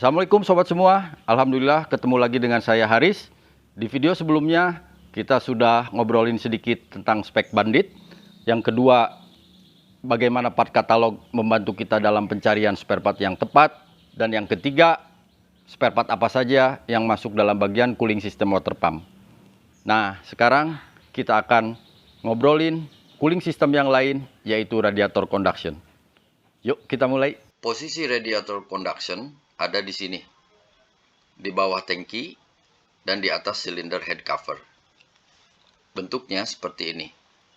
Assalamualaikum sobat semua, Alhamdulillah ketemu lagi dengan saya Haris. Di video sebelumnya kita sudah ngobrolin sedikit tentang spek Bandit. Yang kedua, bagaimana part katalog membantu kita dalam pencarian spare part yang tepat. Dan yang ketiga, spare part apa saja yang masuk dalam bagian cooling system water pump. Nah, sekarang kita akan ngobrolin cooling system yang lain, yaitu radiator conduction. Yuk kita mulai. Posisi radiator conduction ada di sini, di bawah tangki dan di atas silinder head cover. Bentuknya seperti ini.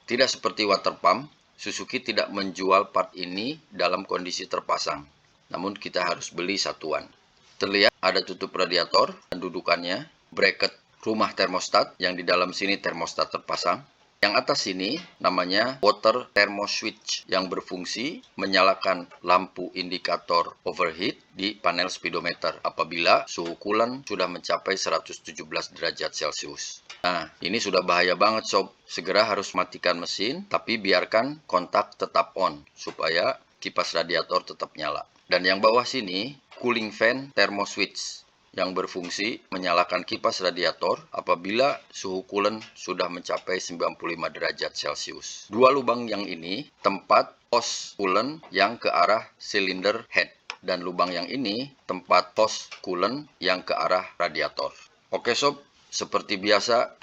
Tidak seperti water pump, Suzuki tidak menjual part ini dalam kondisi terpasang, namun kita harus beli satuan. Terlihat ada tutup radiator dan dudukannya, bracket rumah termostat yang di dalam sini termostat terpasang. Yang atas sini namanya water thermo switch yang berfungsi menyalakan lampu indikator overheat di panel speedometer apabila suhu coolant sudah mencapai 117 derajat Celcius. Nah, ini sudah bahaya banget sob. Segera harus matikan mesin, tapi biarkan kontak tetap on supaya kipas radiator tetap nyala. Dan yang bawah sini cooling fan thermo switch yang berfungsi menyalakan kipas radiator apabila suhu coolant sudah mencapai 95 derajat Celcius. Dua lubang yang ini tempat hose coolant yang ke arah silinder head, dan lubang yang ini tempat hose coolant yang ke arah radiator. Oke sob, seperti biasa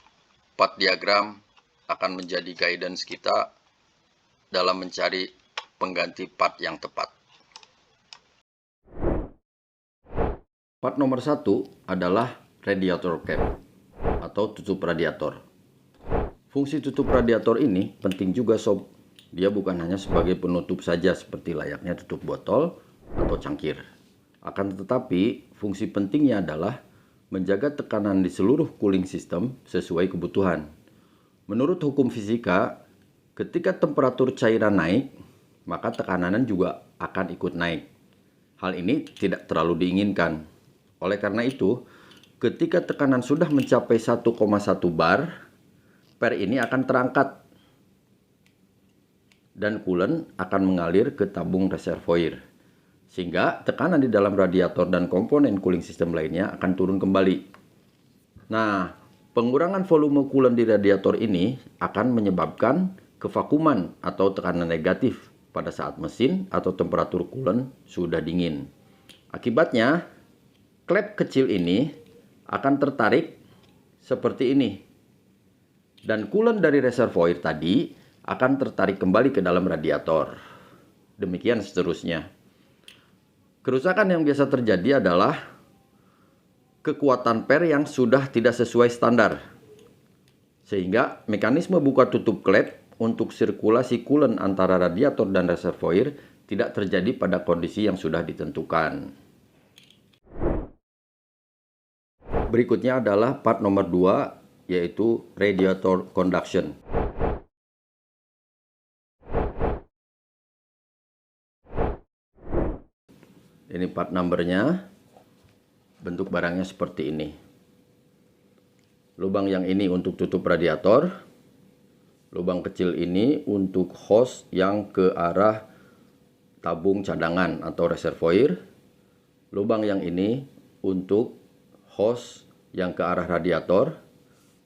part diagram akan menjadi guidance kita dalam mencari pengganti part yang tepat. Part nomor 1 adalah radiator cap atau tutup radiator. Fungsi tutup radiator ini penting juga sob. Dia bukan hanya sebagai penutup saja seperti layaknya tutup botol atau cangkir. Akan tetapi fungsi pentingnya adalah menjaga tekanan di seluruh cooling system sesuai kebutuhan. Menurut hukum fisika, ketika temperatur cairan naik, maka tekanan juga akan ikut naik. Hal ini tidak terlalu diinginkan. Oleh karena itu, ketika tekanan sudah mencapai 1,1 bar, per ini akan terangkat dan coolant akan mengalir ke tabung reservoir, sehingga tekanan di dalam radiator dan komponen cooling system lainnya akan turun kembali. Nah, pengurangan volume coolant di radiator ini akan menyebabkan kevakuman atau tekanan negatif pada saat mesin atau temperatur coolant sudah dingin. Akibatnya, klep kecil ini akan tertarik seperti ini, dan coolant dari reservoir tadi akan tertarik kembali ke dalam radiator. Demikian seterusnya. Kerusakan yang biasa terjadi adalah kekuatan per yang sudah tidak sesuai standar, sehingga mekanisme buka tutup klep untuk sirkulasi coolant antara radiator dan reservoir tidak terjadi pada kondisi yang sudah ditentukan. Berikutnya adalah part nomor 2, yaitu radiator conduction. Ini part numbernya. Bentuk barangnya seperti ini. Lubang yang ini untuk tutup radiator. Lubang kecil ini untuk hose yang ke arah tabung cadangan atau reservoir. Lubang yang ini untuk hose yang ke arah radiator,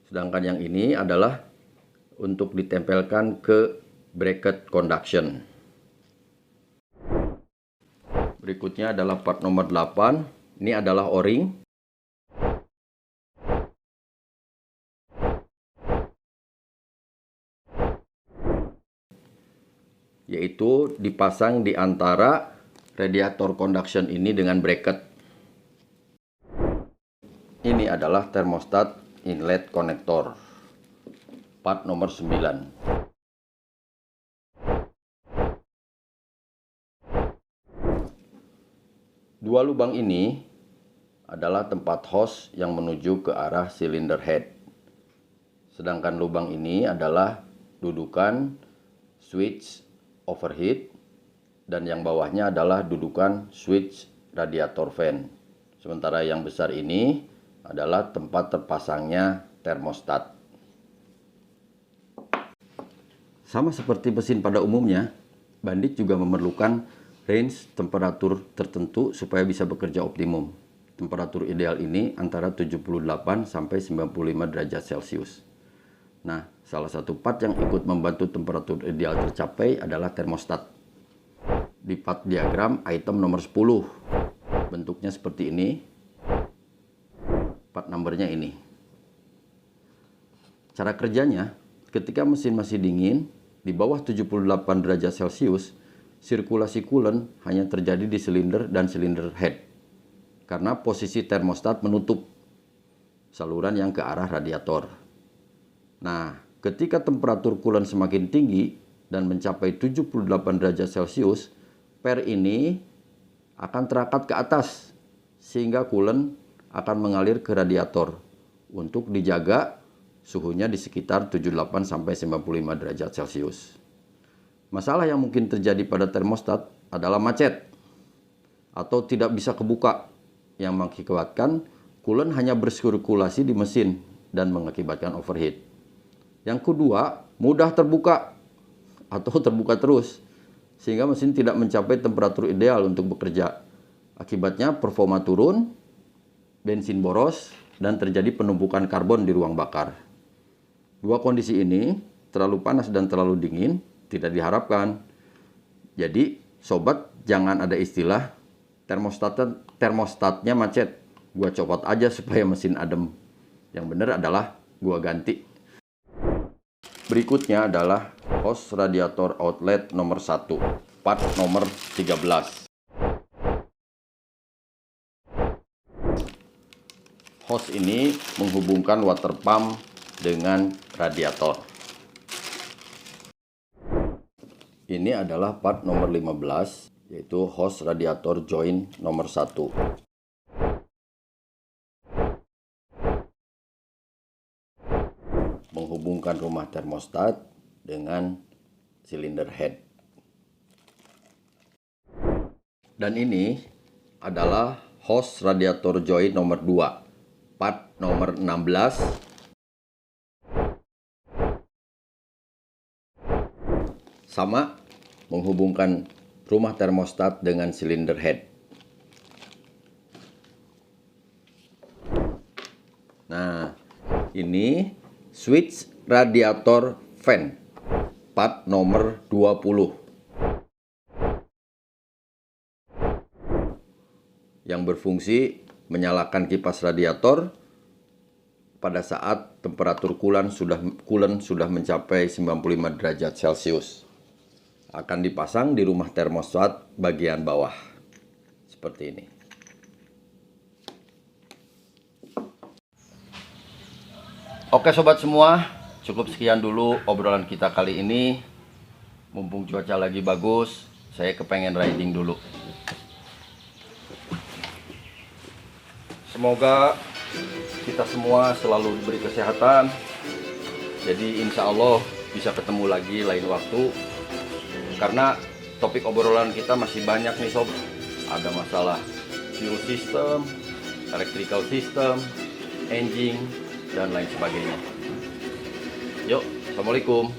sedangkan yang ini adalah untuk ditempelkan ke bracket conduction. Berikutnya adalah part nomor 8. Ini adalah o-ring. Yaitu dipasang di antara radiator conduction ini dengan bracket. Ini adalah termostat inlet connector, part nomor 9. Dua lubang ini adalah tempat hose yang menuju ke arah silinder head. Sedangkan lubang ini adalah dudukan switch overheat, dan yang bawahnya adalah dudukan switch radiator fan. Sementara yang besar ini adalah tempat terpasangnya termostat. Sama seperti mesin pada umumnya, Bandit juga memerlukan range temperatur tertentu supaya bisa bekerja optimum. temperatur ideal ini antara 78 sampai 95 derajat Celcius. Nah, salah satu part yang ikut membantu temperatur ideal tercapai adalah termostat. Di part diagram item nomor 10. Bentuknya seperti ini. Part numbernya ini. Cara kerjanya, ketika mesin masih dingin, di bawah 78 derajat Celcius, sirkulasi coolant hanya terjadi di silinder dan silinder head. Karena posisi termostat menutup saluran yang ke arah radiator. Nah, ketika temperatur coolant semakin tinggi dan mencapai 78 derajat Celcius, per ini akan terangkat ke atas sehingga coolant akan mengalir ke radiator untuk dijaga suhunya di sekitar 78 sampai 95 derajat Celcius. Masalah yang mungkin terjadi pada termostat adalah macet atau tidak bisa kebuka, yang mengakibatkan coolant hanya bersirkulasi di mesin dan mengakibatkan overheat. Yang kedua, mudah terbuka atau terbuka terus sehingga mesin tidak mencapai temperatur ideal untuk bekerja. Akibatnya performa turun, bensin boros, dan terjadi penumpukan karbon di ruang bakar. Dua kondisi ini, terlalu panas dan terlalu dingin, tidak diharapkan. Jadi, sobat, jangan ada istilah termostatnya macet. Gua copot aja supaya mesin adem. Yang benar adalah gua ganti. Berikutnya adalah hose radiator outlet nomor 1, part nomor 13. Hose ini menghubungkan water pump dengan radiator. Ini adalah part nomor 15, yaitu hose radiator joint nomor 1. Menghubungkan rumah termostat dengan silinder head. Dan ini adalah hose radiator joint nomor 2, part nomor 16. Sama, menghubungkan rumah termostat dengan silinder head. Nah, ini switch radiator fan, part nomor 20. Yang berfungsi menyalakan kipas radiator pada saat temperatur coolant sudah mencapai 95 derajat Celcius. Akan dipasang di rumah termostat bagian bawah. Seperti ini. Oke sobat semua, cukup sekian dulu obrolan kita kali ini. Mumpung cuaca lagi bagus, saya kepengen riding dulu. Semoga kita semua selalu diberi kesehatan. Jadi insya Allah bisa ketemu lagi lain waktu. Karena topik obrolan kita masih banyak nih sob. Ada masalah fuel system, electrical system, engine, dan lain sebagainya. Yuk, assalamualaikum.